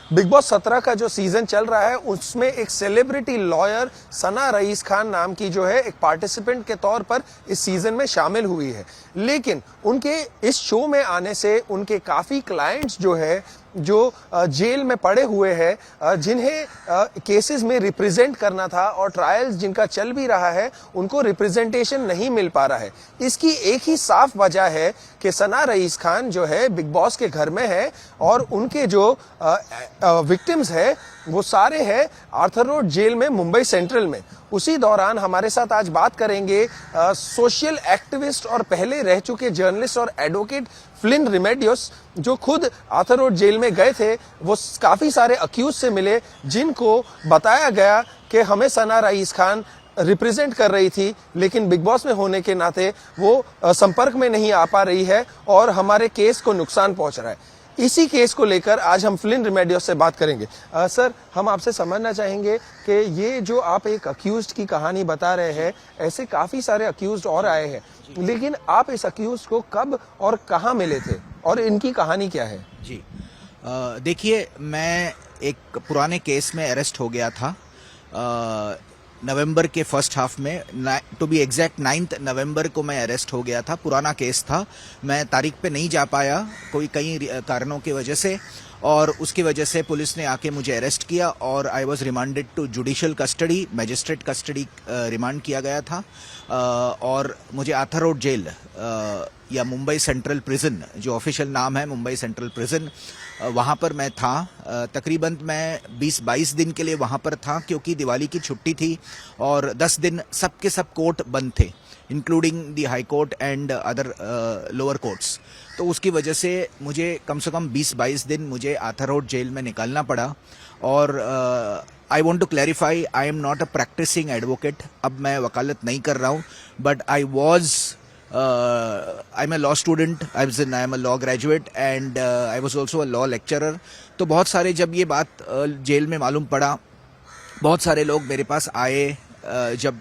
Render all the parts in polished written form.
Big boss 17 का जो season चल रहा है उसमें एक सेलिब्रिटी लॉयर सना रईस खान नाम की जो है एक पार्टिसिपेंट के तौर पर इस सीजन में शामिल हुई है। लेकिन उनके इस शो में आने से उनके काफी क्लाइंट्स जो है जो जेल में पड़े हुए हैं, जिन्हें केसेस में रिप्रेजेंट करना था और ट्रायल्स जिनका चल भी रहा है, उनको रिप्रेजेंटेशन नहीं मिल पा रहा है। इसकी एक ही साफ वजह है कि सना रईस खान जो है बिग बॉस के घर में है और उनके जो विक्टिम्स है वो सारे हैं आर्थर रोड जेल में मुंबई सेंट्रल में। उसी दौरान हमारे साथ आज बात करेंगे सोशल एक्टिविस्ट और पहले रह चुके जर्नलिस्ट और एडवोकेट फ्लिन रिमेडियोस, जो खुद आर्थर रोड जेल में गए थे। वो काफी सारे अक्यूज से मिले जिनको बताया गया कि हमें सना रईस खान रिप्रेजेंट कर रही थी, लेकिन बिग बॉस में होने के नाते वो संपर्क में नहीं आ पा रही है और हमारे केस को नुकसान पहुंच रहा है। इसी केस को लेकर आज हम फ्लिन रिमेडियोस से बात करेंगे। सर, हम आपसे समझना चाहेंगे कि ये जो आप एक अक्यूज्ड की कहानी बता रहे हैं, ऐसे काफी सारे अक्यूज्ड और आए हैं, लेकिन आप इस अक्यूज्ड को कब और कहां मिले थे और इनकी कहानी क्या है? जी, देखिए, मैं एक पुराने केस में अरेस्ट हो गया था नवंबर के फर्स्ट हाफ में। टू बी एग्जैक्ट 9 नवंबर को मैं अरेस्ट हो गया था। पुराना केस था, मैं तारीख पे नहीं जा पाया कई कारणों की वजह से, और उसकी वजह से पुलिस ने आके मुझे अरेस्ट किया और I was remanded to judicial custody, magistrate custody remand किया गया था। और मुझे आर्थर रोड जेल या मुंबई सेंट्रल प्रिजन, जो ऑफिशियल नाम है मुंबई सेंट्रल प्रिजन, वहाँ पर मैं था। तकरीबन मैं 20-22 दिन के लिए वहाँ पर था, क्योंकि दिवाली की छुट्टी थी और 10 दिन सब के सब कोर्ट बंद थे, including the high court and other lower courts. तो उसकी वजह से मुझे कम से कम 20-22 दिन मुझे आर्थर रोड जेल में निकालना पड़ा। और I want to clarify, I am not a practising advocate. अब मैं वकालत नहीं कर रहा हूँ, but I was I'm a law student, I am a law graduate and I was also a law lecturer। तो बहुत सारे, जब ये बात जेल में मालूम पड़ा, बहुत सारे लोग मेरे पास आए। जब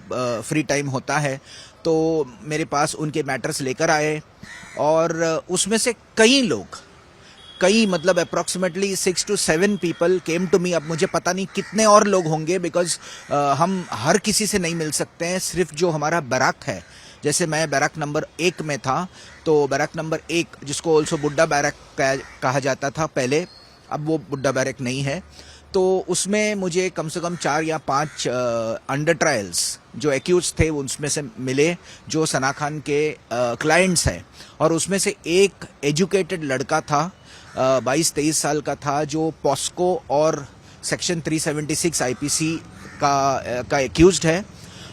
फ्री टाइम होता है तो मेरे पास उनके मैटर्स लेकर आए, और उसमें से कई मतलब approximately 6 to 7 people came to me. अब मुझे पता नहीं कितने और लोग होंगे, बिकॉज हम हर किसी से नहीं मिल सकते हैं। सिर्फ जो हमारा बैरक है, जैसे मैं बैरक नंबर 1 में था, तो बैरक नंबर 1, जिसको ऑल्सो बुड्ढा बैरक कहा जाता था पहले, अब वो बुड्ढा बैरक नहीं है, तो उसमें मुझे कम से कम 4 या 5 अंडर ट्रायल्स जो एक्यूज थे उसमें से मिले, जो सना खान के क्लाइंट्स हैं। और उसमें से एक एजुकेटेड लड़का था, 22-23 साल का था, जो पॉस्को और सेक्शन 376 आईपीसी का एक्यूज्ड है।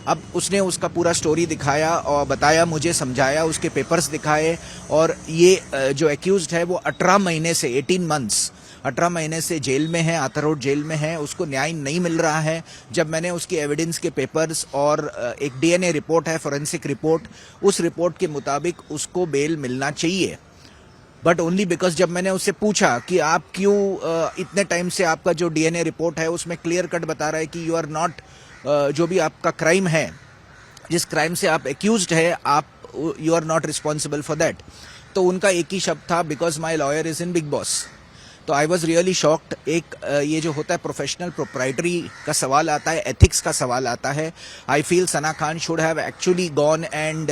अब उसने उसका पूरा स्टोरी दिखाया और बताया, मुझे समझाया, उसके पेपर्स दिखाए। और ये जो एक्यूज्ड है वो 18 महीने से 18 मंथ्स 18 महीने से जेल में है, आर्थर रोड जेल में है। उसको न्याय नहीं मिल रहा है। जब मैंने उसकी एविडेंस के पेपर्स और एक डीएनए रिपोर्ट है, फोरेंसिक रिपोर्ट, उस रिपोर्ट के मुताबिक उसको बेल मिलना चाहिए, बट ओनली बिकॉज जब मैंने उससे पूछा कि आप क्यों इतने टाइम से, आपका जो डीएनए रिपोर्ट है उसमें क्लियर कट बता रहा है कि यू आर नॉट, जो भी आपका क्राइम है, जिस क्राइम से आप एक्यूज्ड है, आप you are not responsible for that. तो उनका एक ही शब्द था, because my lawyer is in big Boss. तो आई वॉज रियली शॉक्ड। एक ये जो होता है प्रोफेशनल प्रोप्राइटरी का सवाल आता है, एथिक्स का सवाल आता है। I feel Sana Khan should have actually gone and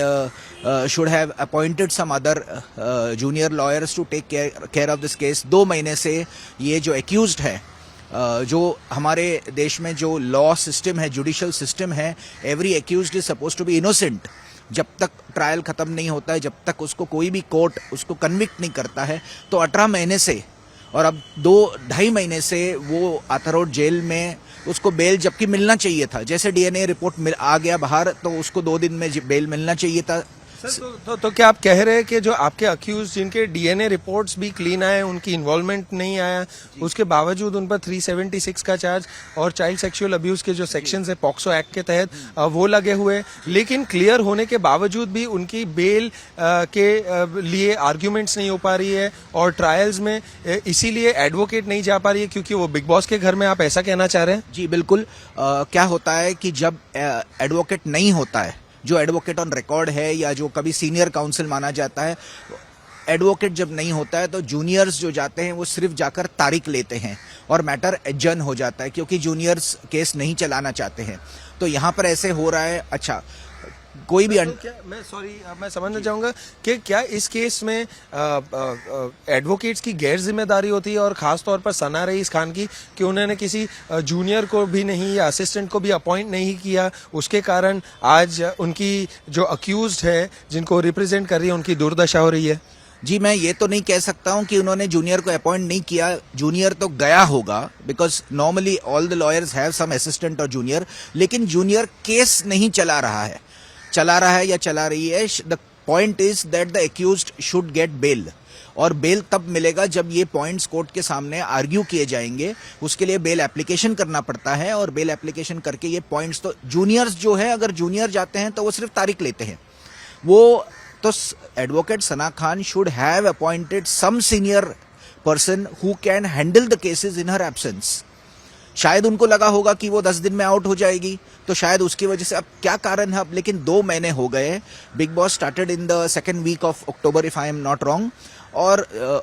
should have appointed some other junior lawyers to take care of this case. 2 महीने से ये जो एक्यूज्ड है, जो हमारे देश में जो लॉ सिस्टम है, जुडिशियल सिस्टम है, every accused is suppose to be innocent. जब तक ट्रायल खत्म नहीं होता है, जब तक उसको कोई भी कोर्ट उसको कन्विक्ट नहीं करता है, तो 18 महीने से और अब 2-2.5 महीने से वो आर्थर रोड जेल में, उसको बेल जबकि मिलना चाहिए था। जैसे डीएनए रिपोर्ट आ गया बाहर, तो उसको 2 दिन में बेल मिलना चाहिए था। सर, तो क्या आप कह रहे हैं कि जो आपके अक्यूज जिनके डीएनए रिपोर्ट्स भी क्लीन आए, उनकी इन्वॉल्वमेंट नहीं आया, उसके बावजूद उन पर 376 का चार्ज और चाइल्ड सेक्सुअल अब्यूज के जो सेक्शंस है पॉक्सो एक्ट के तहत, वो लगे हुए, लेकिन क्लियर होने के बावजूद भी उनकी बेल के लिए आर्ग्यूमेंट्स नहीं हो पा रही है और ट्रायल्स में इसीलिए एडवोकेट नहीं जा पा रही है क्योंकि वो बिग बॉस के घर में, आप ऐसा कहना चाह रहे हैं? जी बिल्कुल। क्या होता है कि जब एडवोकेट नहीं होता है, जो एडवोकेट ऑन रिकॉर्ड है या जो कभी सीनियर काउंसिल माना जाता है, एडवोकेट जब नहीं होता है तो जूनियर्स जो जाते हैं वो सिर्फ जाकर तारीख लेते हैं और मैटर एडजर्न हो जाता है, क्योंकि जूनियर्स केस नहीं चलाना चाहते हैं। तो यहाँ पर ऐसे हो रहा है। अच्छा, कोई भी मैं समझना चाहूंगा कि क्या इस केस में एडवोकेट्स की गैर जिम्मेदारी होती है, और खास तौर पर सना रईस खान की, कि उन्होंने किसी जूनियर को भी नहीं या असिस्टेंट को भी अपॉइंट नहीं किया, उसके कारण आज उनकी जो अक्यूज्ड है जिनको रिप्रेजेंट कर रही है उनकी दुर्दशा हो रही है? जी, मैं ये तो नहीं कह सकता हूं कि उन्होंने जूनियर को अपॉइंट नहीं किया। जूनियर तो गया होगा, because normally all the lawyers have some assistant और जूनियर, लेकिन जूनियर केस नहीं चला रहा है या चला रही है। The point is that the accused should get bail, और बेल तब मिलेगा जब ये पॉइंट्स कोर्ट के सामने आर्ग्यू किए जाएंगे। उसके लिए बेल एप्लीकेशन करना पड़ता है, और बेल एप्लीकेशन करके ये पॉइंट्स, तो जूनियर्स जो है, अगर जूनियर जाते हैं तो वो सिर्फ तारीख लेते हैं। वो तो advocate Sana Khan should have appointed some senior person who can handle the cases in her absence. शायद उनको लगा होगा कि वो 10 दिन में आउट हो जाएगी, तो शायद उसकी वजह से, अब क्या कारण है अब, लेकिन 2 महीने हो गए। Bigg Boss started in the second week of October if I am not wrong, और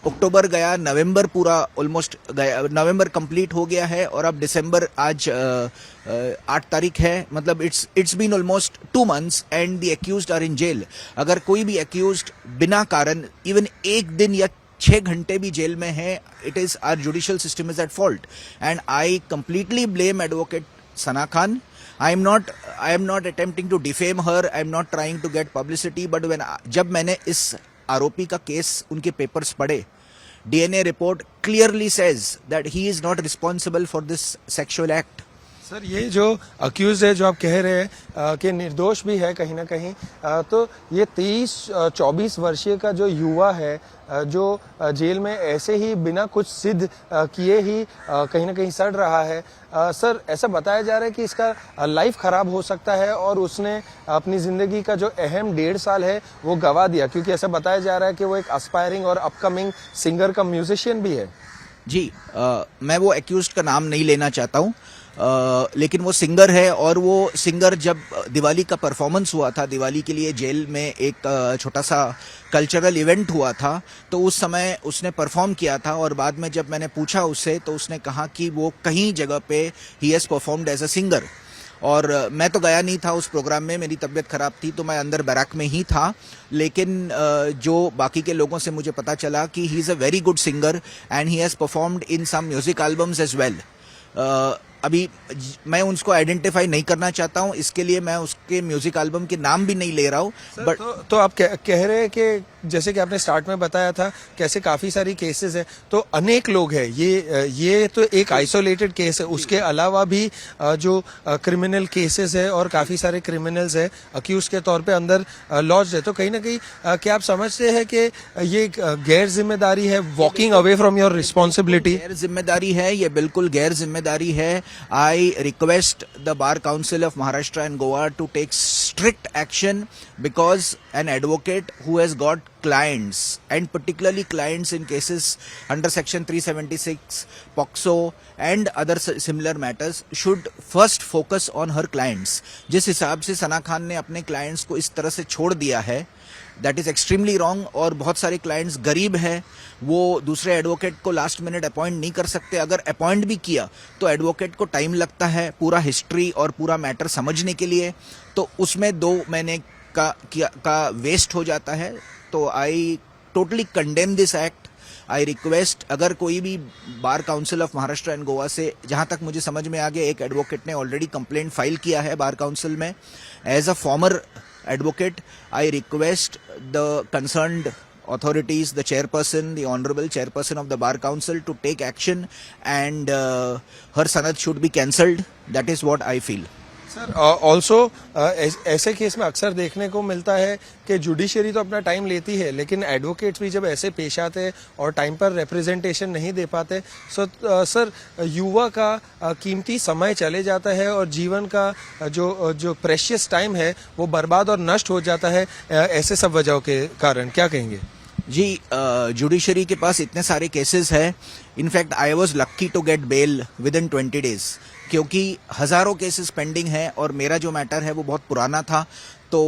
अक्टूबर गया, नवंबर पूरा ऑलमोस्ट गया, नवंबर कंप्लीट हो गया है, और अब दिसंबर आज 8 तारीख है। मतलब it's been almost 2 months and the accused are in jail. अगर कोई भी एक्यूज्ड बिना कारण इवन 1 दिन या 6 घंटे भी जेल में है, it is our judicial system is at fault, and I completely blame advocate Sana Khan. I am not attempting to defame her. I am not trying to get publicity. But जब मैंने इस आरोपी का केस, उनके पेपर्स पढ़े, DNA report clearly says that he is not responsible for this sexual act. Sir, ये जो accused है, जो आप कह रहे हैं कि निर्दोष भी है कहीं ना कहीं, तो ये 23-24 वर्षीय का जो युवा है, जो जेल में ऐसे ही बिना कुछ सिद्ध किए ही कहीं ना कहीं सड़ रहा है, सर ऐसा बताया जा रहा है कि इसका लाइफ खराब हो सकता है, और उसने अपनी जिंदगी का जो अहम 1.5 साल है वो गवा दिया, क्योंकि ऐसा बताया जा रहा है कि वो एक एस्पायरिंग और अपकमिंग सिंगर का म्यूजिशियन भी है। जी, मैं वो एक्यूज्ड का नाम नहीं लेना चाहता हूँ, लेकिन वो सिंगर है, और वो सिंगर, जब दिवाली का परफॉर्मेंस हुआ था, दिवाली के लिए जेल में एक छोटा सा कल्चरल इवेंट हुआ था, तो उस समय उसने परफॉर्म किया था, और बाद में जब मैंने पूछा उससे, तो उसने कहा कि वो कहीं जगह पे ही has performed as a singer. और मैं तो गया नहीं था उस प्रोग्राम में, मेरी तबीयत खराब थी, तो मैं अंदर बैरक में ही था, लेकिन जो बाकी के लोगों से मुझे पता चला कि he is a very good singer and he has performed in some music albums as well. अभी मैं उसको आइडेंटिफाई नहीं करना चाहता हूं, इसके लिए मैं उसके म्यूजिक एल्बम के नाम भी नहीं ले रहा हूं। बट तो आप कह रहे हैं कि जैसे कि आपने स्टार्ट में बताया था कैसे काफी सारी केसेस है, तो अनेक लोग हैं, ये तो एक आइसोलेटेड केस है, उसके अलावा भी जो क्रिमिनल केसेस है और काफी सारे क्रिमिनल्स है अक्यूज के तौर पे अंदर लॉज है, तो कहीं ना कहीं क्या आप समझते हैं कि ये गैर जिम्मेदारी है, walking away from your responsibility? गैर जिम्मेदारी है, ये बिल्कुल गैर जिम्मेदारी है। I request the Bar Council of Maharashtra and Goa to take strict action, because an advocate who has got clients, and particularly clients in cases under section 376 POCSO and other similar matters, should first focus on her clients. जिस हिसाब से सना खान ने अपने clients को इस तरह से छोड़ दिया है, दैट इज एक्सट्रीमली रॉन्ग। और बहुत सारे क्लाइंट्स गरीब हैं, वो दूसरे एडवोकेट को लास्ट मिनट अपॉइंट नहीं कर सकते, अगर अपॉइंट भी किया तो एडवोकेट को टाइम लगता है पूरा हिस्ट्री और पूरा मैटर समझने के लिए, तो उसमें 2 महीने का वेस्ट हो जाता है। तो I totally condemn this act. I request, अगर कोई भी bar council of Maharashtra and Goa से, जहां तक मुझे समझ में आ गया, एक एडवोकेट ने ऑलरेडी कंप्लेंट फाइल किया है बार काउंसिल में। As a former advocate, I request the concerned authorities, the chairperson, the honorable chairperson of the Bar Council, to take action, and her sanad should be cancelled. That is what I feel. Sir, also ऐसे case में अक्सर देखने को मिलता है कि judiciary तो अपना टाइम लेती है, लेकिन एडवोकेट्स भी जब ऐसे पेश आते हैं और टाइम पर रिप्रेजेंटेशन नहीं दे पाते, सर युवा का कीमती समय चले जाता है और जीवन का जो प्रेशियस टाइम है वो बर्बाद और नष्ट हो जाता है ऐसे सब वजहों के कारण। क्या कहेंगे? जी, जुडिशरी के पास इतने सारे केसेस हैं। In fact I was lucky to get bail within 20 days, क्योंकि हजारों केसेस पेंडिंग हैं और मेरा जो मैटर है वो बहुत पुराना था, तो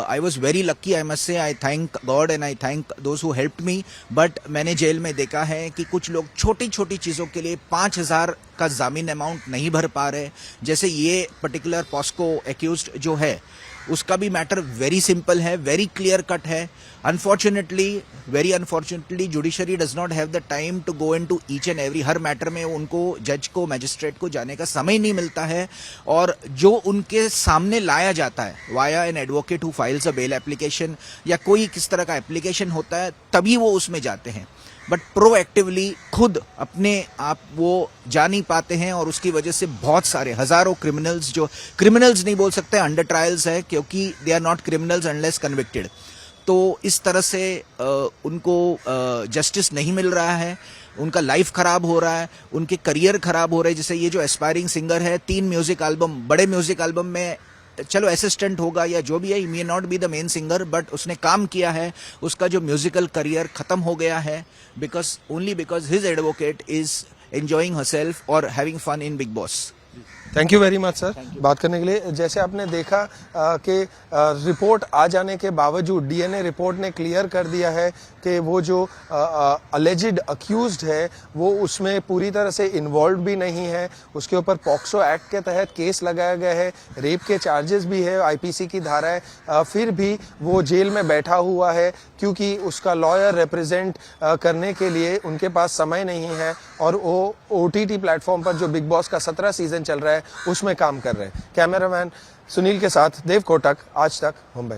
I was very lucky, I must say. I thank God and I thank those who helped me. But मैंने जेल में देखा है कि कुछ लोग छोटी छोटी चीज़ों के लिए 5,000 का जामीन अमाउंट नहीं भर पा रहे। जैसे ये पर्टिकुलर पॉस्को एक्यूज्ड जो है, उसका भी मैटर वेरी सिंपल है, वेरी क्लियर कट है। Unfortunately, very unfortunately, judiciary does not have the time to go into each and every, हर मैटर में उनको, जज को, मैजिस्ट्रेट को जाने का समय नहीं मिलता है। और जो उनके सामने लाया जाता है via an advocate who files a bail application या कोई किस तरह का एप्लीकेशन होता है, तभी वो उसमें जाते हैं। बट प्रोएक्टिवली खुद अपने आप वो जा नहीं पाते हैं, और उसकी वजह से बहुत सारे हजारों क्रिमिनल्स, जो क्रिमिनल्स नहीं बोल सकते, अंडर ट्रायल्स है, क्योंकि they are not criminals unless convicted. तो इस तरह से उनको जस्टिस नहीं मिल रहा है, उनका लाइफ खराब हो रहा है, उनके करियर खराब हो रहे हैं। जैसे ये जो एस्पायरिंग सिंगर है, 3 म्यूजिक एल्बम, बड़े म्यूजिक एल्बम में चलो असिस्टेंट होगा या जो भी है, he may not be the main singer, but उसने काम किया है, उसका जो म्यूजिकल करियर खत्म हो गया है only because his advocate is enjoying herself और having fun in big Boss. Thank you very much sir बात करने के लिए। जैसे आपने देखा कि रिपोर्ट आ जाने के बावजूद डीएनए रिपोर्ट ने क्लियर कर दिया है कि वो जो अलेजिड अक्यूज्ड है वो उसमें पूरी तरह से इन्वॉल्व भी नहीं है। उसके ऊपर पॉक्सो एक्ट के तहत केस लगाया गया है, रेप के चार्जेस भी है, आईपीसी की धाराएं, फिर भी वो जेल में बैठा हुआ है क्योंकि उसका लॉयर रिप्रेजेंट करने के लिए उनके पास समय नहीं है, और वो ओटीटी प्लेटफॉर्म पर जो बिग बॉस का 17 सीजन चल रहा है उसमें काम कर रहे हैं। कैमरामैन सुनील के साथ देव कोटक, आज तक, मुंबई।